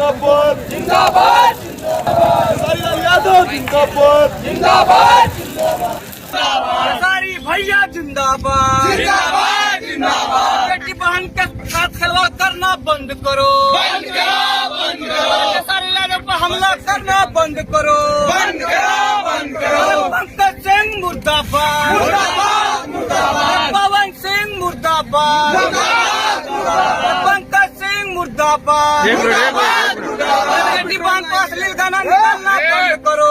जिंदाबाद जिंदाबाद खेसारी लाल यादव जिंदाबाद जिंदाबाद खेसारी भैया जिंदाबाद जिंदाबाद जिंदाबाद बेटी बहन के साथ खिलवाड़ करना बंद करो बंद करो खेसारी लाल पर हमला करना बंद करो बंद करो पंकज सिंह मुर्दाबाद मुर्दाबाद मुर्दाबाद पवन सिंह मुर्दाबाद पंकज सिंह मुर्दाबाद बेटी बहन को अश्लील गाना निकालना बंद करो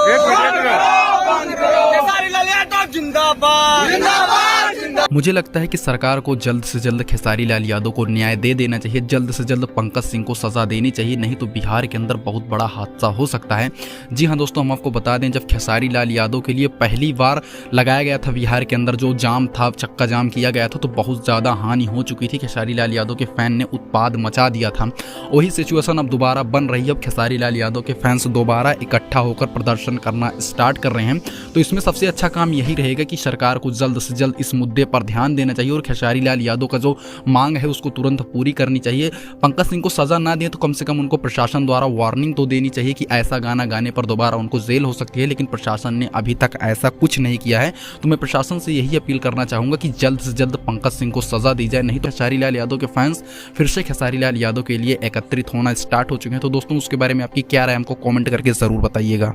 खेसारी लाल यादव जिंदाबाद जिंदाबाद जिंदाबाद। मुझे लगता है कि सरकार को जल्द से जल्द खेसारी लाल यादव को न्याय दे देना चाहिए, जल्द से जल्द पंकज सिंह को सजा देनी चाहिए, नहीं तो बिहार के अंदर बहुत बड़ा हादसा हो सकता है। जी हाँ दोस्तों, हम आपको बता दें, जब खेसारी लाल यादव के लिए पहली बार लगाया गया था बिहार के अंदर जो जाम था, चक्का जाम किया गया था, तो बहुत ज़्यादा हानि हो चुकी थी। खेसारी लाल यादव के फैन ने उत्पाद मचा दिया था। वही सिचुएशन अब दोबारा बन रही है। अब खेसारी लाल यादव के फैंस दोबारा इकट्ठा होकर प्रदर्शन करना स्टार्ट कर रहे हैं। तो इसमें सबसे अच्छा काम यही रहेगा कि सरकार को जल्द से जल्द इस मुद्दे पर ध्यान देना चाहिए और खेसारी लाल यादव का जो मांग है उसको तुरंत पूरी करनी चाहिए। पंकज सिंह को सजा ना दें तो कम से कम उनको प्रशासन द्वारा वार्निंग तो देनी चाहिए कि ऐसा गाना गाने पर दोबारा उनको जेल हो सकती है, लेकिन प्रशासन ने अभी तक ऐसा कुछ नहीं किया है। तो मैं प्रशासन से यही अपील करना चाहूंगा कि जल्द से जल्द पंकज सिंह को सजा दी जाए, नहीं तो खेसारी लाल यादव के फैंस फिर से खेसारी लाल यादव के लिए एकत्रित होना स्टार्ट हो चुके हैं। तो दोस्तों, उसके बारे में आपकी क्या राय, हमको कमेंट करके जरूर बताइएगा।